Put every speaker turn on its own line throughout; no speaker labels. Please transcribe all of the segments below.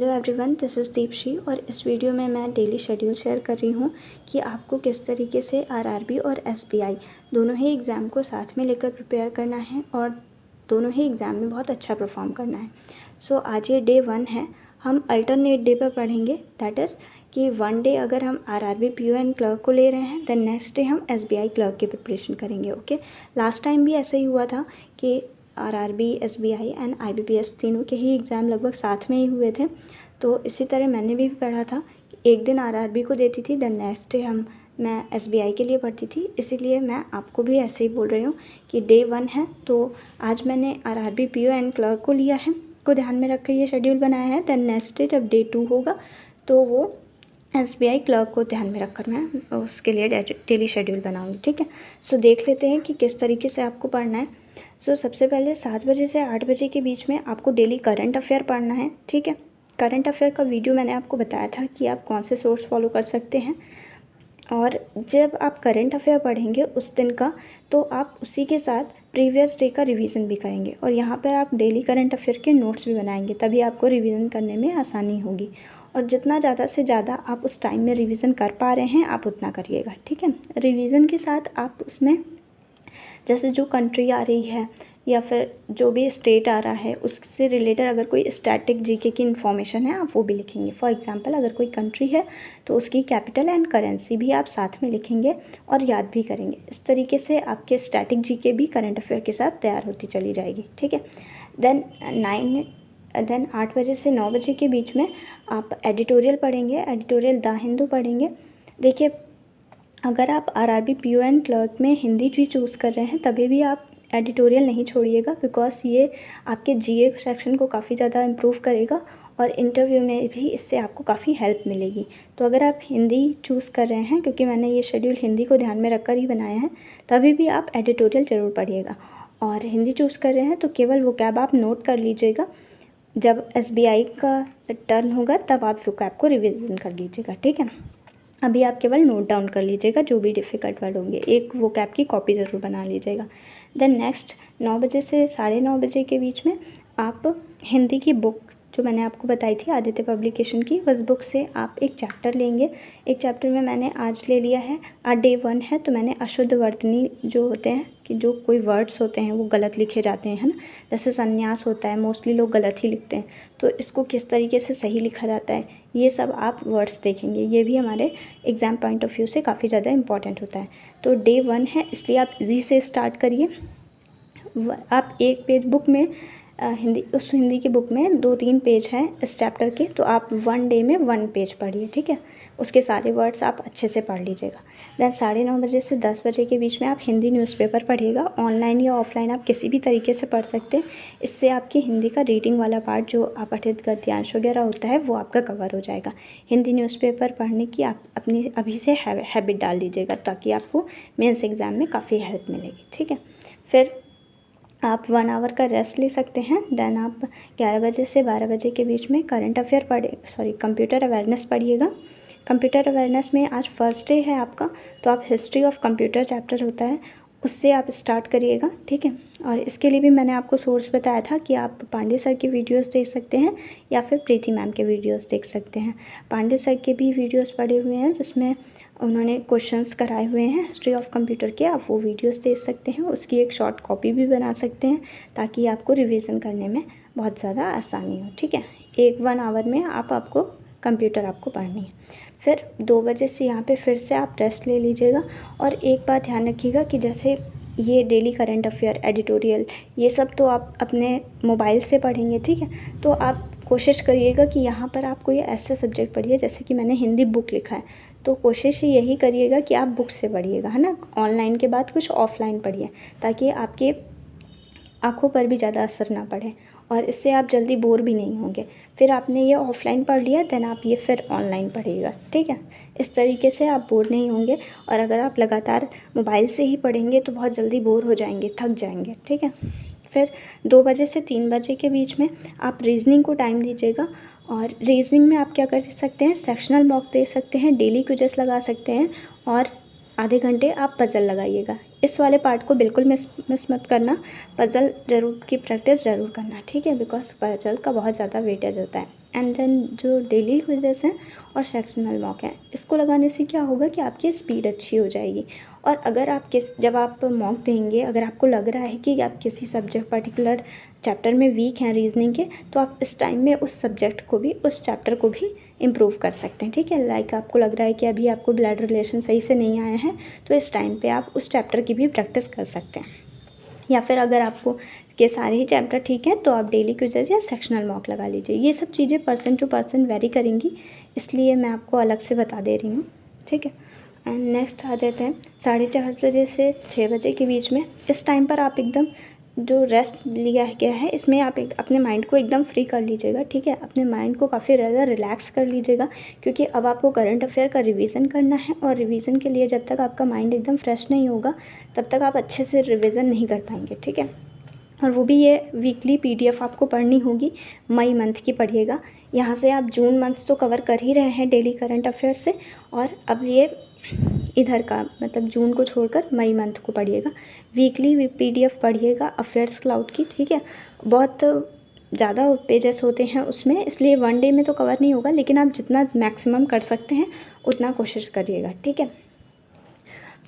Hello everyone, this is Deepshi और इस video में मैं डेली शेड्यूल शेयर कर रही हूँ कि आपको किस तरीके से आरआरबी और एसबीआई दोनों ही एग्ज़ाम को साथ में लेकर प्रिपेयर करना है और दोनों ही एग्ज़ाम में बहुत अच्छा परफॉर्म करना है। सो आज ये डे 1 है। हम अल्टरनेट डे पर पढ़ेंगे, दैट इज़ कि वन डे अगर हम आरआरबी पीओ एंड क्लर्क को ले रहे हैं, देन नेक्स्ट डे हम एसबीआई क्लर्क की प्रिपरेशन करेंगे। ओके, लास्ट टाइम भी ऐसा ही हुआ था कि आरआरबी, एसबीआई एंड आईबीपीएस तीनों के ही एग्ज़ाम लगभग साथ में ही हुए थे। तो इसी तरह मैंने भी पढ़ा था कि एक दिन आरआरबी को देती थी, देन नेक्स्ट डे मैं एसबीआई के लिए पढ़ती थी। इसीलिए मैं आपको भी ऐसे ही बोल रही हूँ कि डे 1 है, तो आज मैंने आरआरबी पीओ एंड क्लर्क को लिया है, को ध्यान में रखकर ये शेड्यूल बनाया है। देन नेक्स्ट डे जब डे 2 होगा तो वो एसबीआई क्लर्क को ध्यान में रखकर मैं उसके लिए डेली शेड्यूल बनाऊँगी। ठीक है, सो देख लेते हैं कि किस तरीके से आपको पढ़ना है। सो सबसे पहले 7 बजे से 8 बजे के बीच में आपको डेली करंट अफेयर पढ़ना है। ठीक है, करंट अफेयर का वीडियो मैंने आपको बताया था कि आप कौन से सोर्स फॉलो कर सकते हैं, और जब आप करंट अफेयर पढ़ेंगे उस दिन का, तो आप उसी के साथ प्रीवियस डे का रिवीजन भी करेंगे और यहाँ पर आप डेली करंट अफेयर के नोट्स भी बनाएंगे, तभी आपको रिवीजन करने में आसानी होगी। और जितना ज़्यादा से ज़्यादा आप उस टाइम में रिवीजन कर पा रहे हैं आप उतना करिएगा। ठीक है, रिवीजन के साथ आप उसमें जैसे जो कंट्री आ रही है या फिर जो भी स्टेट आ रहा है उससे रिलेटेड अगर कोई स्टैटिक जीके की इन्फॉर्मेशन है आप वो भी लिखेंगे। फॉर एग्जांपल, अगर कोई कंट्री है तो उसकी कैपिटल एंड करेंसी भी आप साथ में लिखेंगे और याद भी करेंगे। इस तरीके से आपके स्टैटिक जीके भी करंट अफेयर के साथ तैयार होती चली जाएगी। ठीक है, देन 8 बजे से 9 बजे के बीच में आप एडिटोरियल पढ़ेंगे, एडिटोरियल द हिंदू पढ़ेंगे। देखिए, अगर आप आरआरबी पीओ एंड क्लर्क में हिंदी भी चूज़ कर रहे हैं तभी भी आप एडिटोरियल नहीं छोड़िएगा, बिकॉज ये आपके जीए सेक्शन को काफ़ी ज़्यादा इम्प्रूव करेगा और इंटरव्यू में भी इससे आपको काफ़ी हेल्प मिलेगी। तो अगर आप हिंदी चूज़ कर रहे हैं, क्योंकि मैंने ये शेड्यूल हिंदी को ध्यान में रखकर ही बनाया है, तभी भी आप एडिटोरियल ज़रूर पढ़िएगा। और हिंदी चूज़ कर रहे हैं तो केवल वोकैब आप नोट कर लीजिएगा, जब एसबीआई का टर्न होगा तब आप वोकैब को रिविज़न कर लीजिएगा। ठीक है, अभी आप केवल नोट डाउन कर लीजिएगा जो भी डिफ़िकल्ट वर्ड होंगे, एक वोकैब की कॉपी ज़रूर बना लीजिएगा। देन नेक्स्ट 9 बजे से 9:30 बजे के बीच में आप हिंदी की बुक जो मैंने आपको बताई थी आदित्य पब्लिकेशन की, उस बुक से आप एक चैप्टर लेंगे। एक चैप्टर में मैंने आज ले लिया है, आज डे 1 है, तो मैंने अशुद्ध वर्तनी जो होते हैं कि जो कोई वर्ड्स होते हैं वो गलत लिखे जाते हैं, है ना, जैसे संन्यास होता है, मोस्टली लोग गलत ही लिखते हैं, तो इसको किस तरीके से सही लिखा जाता है ये सब आप वर्ड्स देखेंगे। ये भी हमारे एग्ज़ाम पॉइंट ऑफ व्यू से काफ़ी ज़्यादा इंपॉर्टेंट होता है। तो डे 1 है, इसलिए आप जी से स्टार्ट करिए। आप एक पेज बुक में हिंदी की बुक में 2-3 पेज हैं इस चैप्टर के, तो आप 1 डे में 1 पेज पढ़िए। ठीक है, उसके सारे वर्ड्स आप अच्छे से पढ़ लीजिएगा। देन 9:30 बजे से 10 बजे के बीच में आप हिंदी न्यूज़पेपर पढ़िएगा। ऑनलाइन या ऑफलाइन आप किसी भी तरीके से पढ़ सकते हैं, इससे आपकी हिंदी का रीडिंग वाला पार्ट जो अपठित गद्यांश वगैरह होता है वो आपका कवर हो जाएगा। हिंदी न्यूज़पेपर पढ़ने की आप अपनी अभी से हैबिट डाल लीजिएगा, ताकि आपको मेंस एग्ज़ाम में काफ़ी हेल्प मिलेगी। ठीक है, फिर आप 1 आवर का रेस्ट ले सकते हैं। देन आप 11 बजे से 12 बजे के बीच में करंट अफेयर कंप्यूटर अवेयरनेस पढ़िएगा। कंप्यूटर अवेयरनेस में आज फर्स्ट डे है आपका, तो आप हिस्ट्री ऑफ कंप्यूटर चैप्टर होता है उससे आप स्टार्ट करिएगा। ठीक है, और इसके लिए भी मैंने आपको सोर्स बताया था कि आप पांडे सर की वीडियोस देख सकते हैं या फिर प्रीति मैम के वीडियोस देख सकते हैं। पांडे सर के भी वीडियोस पड़े हुए हैं जिसमें उन्होंने क्वेश्चंस कराए हुए हैं हिस्ट्री ऑफ कंप्यूटर के, आप वो वीडियोस देख सकते हैं। उसकी एक शॉर्ट कॉपी भी बना सकते हैं ताकि आपको रिवीजन करने में बहुत ज़्यादा आसानी हो। ठीक है, 1 आवर में आपको कंप्यूटर आपको पढ़नी है। फिर 2 बजे से यहाँ पे फिर से आप रेस्ट ले लीजिएगा। और एक बात ध्यान रखिएगा कि जैसे ये डेली करंट अफेयर, एडिटोरियल, ये सब तो आप अपने मोबाइल से पढ़ेंगे। ठीक है, तो आप कोशिश करिएगा कि यहाँ पर आप कोई ऐसे सब्जेक्ट पढ़िए, जैसे कि मैंने हिंदी बुक लिखा है, तो कोशिश यही करिएगा कि आप बुक से पढ़िएगा, है ना। ऑनलाइन के बाद कुछ ऑफलाइन पढ़िए ताकि आपके आँखों पर भी ज़्यादा असर ना पड़े और इससे आप जल्दी बोर भी नहीं होंगे। फिर आपने ये ऑफलाइन पढ़ लिया, देन आप ये फिर ऑनलाइन पढ़िएगा। ठीक है, इस तरीके से आप बोर नहीं होंगे। और अगर आप लगातार मोबाइल से ही पढ़ेंगे तो बहुत जल्दी बोर हो जाएंगे, थक जाएंगे। ठीक है, फिर 2 बजे से 3 बजे के बीच में आप रीजनिंग को टाइम दीजिएगा। और रीजनिंग में आप क्या कर सकते हैं, सेक्शनल मॉक दे सकते हैं, डेली क्विज़ेस लगा सकते हैं और आधे घंटे आप पज़ल लगाइएगा। इस वाले पार्ट को बिल्कुल मिस मत करना, पज़ल ज़रूर की प्रैक्टिस ज़रूर करना। ठीक है, बिकॉज पज़ल का बहुत ज़्यादा वेटेज होता है। एंड देन जो डेली क्विज़ेस हैं और सेक्शनल मॉक हैं, इसको लगाने से क्या होगा कि आपकी स्पीड अच्छी हो जाएगी। और अगर आप जब आप मॉक देंगे, अगर आपको लग रहा है कि आप किसी सब्जेक्ट पर्टिकुलर चैप्टर में वीक हैं रीजनिंग के, तो आप इस टाइम में उस सब्जेक्ट को भी, उस चैप्टर को भी इम्प्रूव कर सकते हैं। ठीक है, लाइक आपको लग रहा है कि अभी आपको ब्लड रिलेशन सही से नहीं आया है, तो इस टाइम पे आप उस चैप्टर की भी प्रैक्टिस कर सकते हैं। या फिर अगर आपको के सारे ही चैप्टर ठीक हैं तो आप डेली क्विज़ेस या सेक्शनल मॉक लगा लीजिए। ये सब चीज़ें पर्सन टू पर्सन वेरी करेंगी, इसलिए मैं आपको अलग से बता दे रही हूँ। ठीक है, एंड नेक्स्ट आ जाते हैं 4:30 बजे से 6 बजे के बीच में। इस टाइम पर आप एकदम जो रेस्ट लिया गया है, इसमें आप अपने माइंड को एकदम फ्री कर लीजिएगा। ठीक है, अपने माइंड को काफ़ी ज़्यादा रिलैक्स कर लीजिएगा, क्योंकि अब आपको करंट अफेयर का रिवीजन करना है, और रिवीजन के लिए जब तक आपका माइंड एकदम फ्रेश नहीं होगा तब तक आप अच्छे से रिवीजन नहीं कर पाएंगे। ठीक है, और वो भी ये वीकली PDF आपको पढ़नी होगी, मई मंथ की पढ़िएगा। यहाँ से आप जून मंथ तो कवर कर ही रहे हैं डेली करंट अफेयर से, और अब ये इधर का मतलब जून को छोड़कर मई मंथ को पढ़िएगा। वीकली PDF पढ़िएगा अफेयर्स क्लाउड की। ठीक है, बहुत ज़्यादा पेजेस होते हैं उसमें, इसलिए वन डे में तो कवर नहीं होगा, लेकिन आप जितना मैक्सिमम कर सकते हैं उतना कोशिश करिएगा। ठीक है,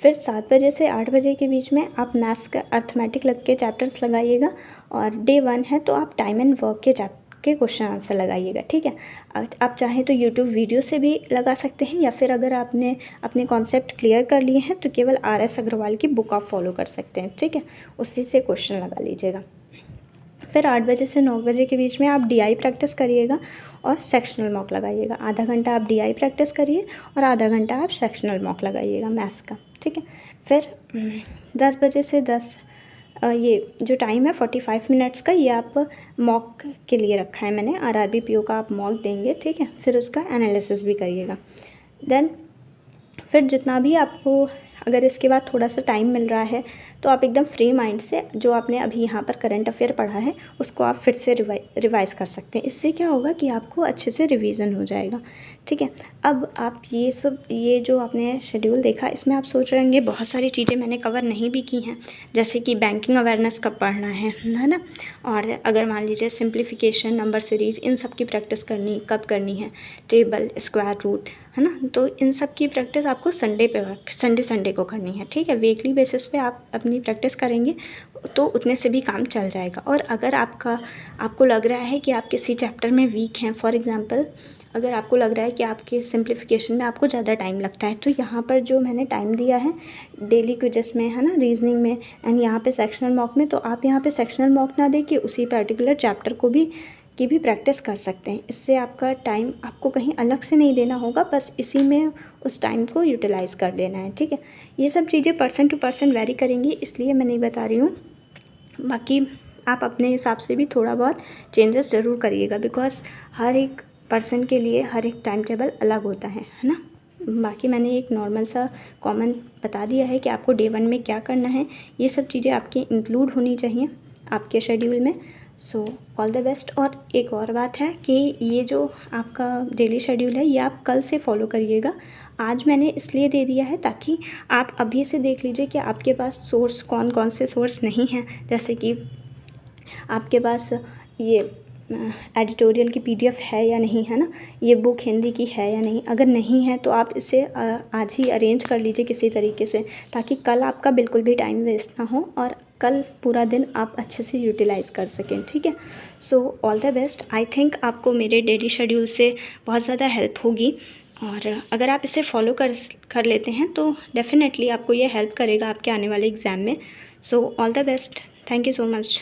फिर 7 बजे से 8 बजे के बीच में आप मैथ्स का अर्थमेटिक लग के चैप्टर्स लगाइएगा, और डे 1 है तो आप टाइम एंड वर्क के क्वेश्चन आंसर लगाइएगा। ठीक है, आप चाहें तो यूट्यूब वीडियो से भी लगा सकते हैं, या फिर अगर आपने अपने कॉन्सेप्ट क्लियर कर लिए हैं तो केवल RS अग्रवाल की बुक आप फॉलो कर सकते हैं। ठीक है, उसी से क्वेश्चन लगा लीजिएगा। फिर 8 बजे से 9 बजे के बीच में आप DI प्रैक्टिस करिएगा और सेक्शनल मॉक लगाइएगा। आधा घंटा आप DI प्रैक्टिस करिए और आधा घंटा आप सेक्शनल मॉक लगाइएगा मैथ्स का। ठीक है, फिर 10 बजे से 10 ये जो टाइम है 45 मिनट्स का, ये आप मॉक के लिए रखा है मैंने। RRB PO का आप मॉक देंगे। ठीक है, फिर उसका एनालिसिस भी करिएगा। देन फिर जितना भी आपको, अगर इसके बाद थोड़ा सा टाइम मिल रहा है तो आप एकदम फ्री माइंड से जो आपने अभी यहाँ पर करंट अफेयर पढ़ा है उसको आप फिर से रिवाइज़ कर सकते हैं। इससे क्या होगा कि आपको अच्छे से रिवीजन हो जाएगा। ठीक है, अब आप ये जो आपने शेड्यूल देखा, इसमें आप सोच रहे होंगे बहुत सारी चीज़ें मैंने कवर नहीं भी की हैं, जैसे कि बैंकिंग अवेयरनेस कब पढ़ना है ना, और अगर मान लीजिए सिंप्लीफिकेशन, नंबर सीरीज, इन सब की प्रैक्टिस कब करनी है, टेबल, स्क्वायर रूट, है ना, तो इन सब की प्रैक्टिस आपको संडे को करनी है। ठीक है, वीकली बेसिस पे आप अपनी प्रैक्टिस करेंगे तो उतने से भी काम चल जाएगा। और अगर आपको लग रहा है कि आप किसी चैप्टर में वीक हैं, फॉर एग्जांपल अगर आपको लग रहा है कि आपके सिंप्लीफिकेशन में आपको ज़्यादा टाइम लगता है, तो यहाँ पर जो मैंने टाइम दिया है डेली क्विज़ेस में, है ना, रीजनिंग में, एंड यहाँ पे सेक्शनल मॉक में, तो आप यहाँ पे सेक्शनल मॉक ना दे के उसी पर्टिकुलर चैप्टर की भी प्रैक्टिस कर सकते हैं। इससे आपका टाइम आपको कहीं अलग से नहीं देना होगा, बस इसी में उस टाइम को यूटिलाइज़ कर लेना है। ठीक है, ये सब चीज़ें पर्सन टू पर्सन वेरी करेंगी, इसलिए मैं नहीं बता रही हूँ। बाकी आप अपने हिसाब से भी थोड़ा बहुत चेंजेस ज़रूर करिएगा, बिकॉज हर एक पर्सन के लिए हर एक टाइम टेबल अलग होता है ना। बाकी मैंने एक नॉर्मल सा कॉमन बता दिया है कि आपको डे 1 में क्या करना है। ये सब चीज़ें आपकी इंक्लूड होनी चाहिए आपके शेड्यूल में। So all the best. और एक और बात है कि ये जो आपका डेली शेड्यूल है ये आप कल से फॉलो करिएगा। आज मैंने इसलिए दे दिया है ताकि आप अभी से देख लीजिए कि आपके पास सोर्स कौन कौन से सोर्स नहीं हैं, जैसे कि आपके पास ये एडिटोरियल की PDF है या नहीं, है ना, ये बुक हिंदी की है या नहीं। अगर नहीं है तो आप इसे आज ही अरेंज कर लीजिए किसी तरीके से, ताकि कल आपका बिल्कुल भी टाइम वेस्ट ना हो और कल पूरा दिन आप अच्छे से यूटिलाइज़ कर सकें। ठीक है, so all the best. I think आपको मेरे डेली शेड्यूल से बहुत ज़्यादा हेल्प होगी, और अगर आप इसे फॉलो कर लेते हैं तो डेफ़िनेटली आपको ये हेल्प करेगा आपके आने वाले एग्ज़ाम में। So all the best, thank you so much.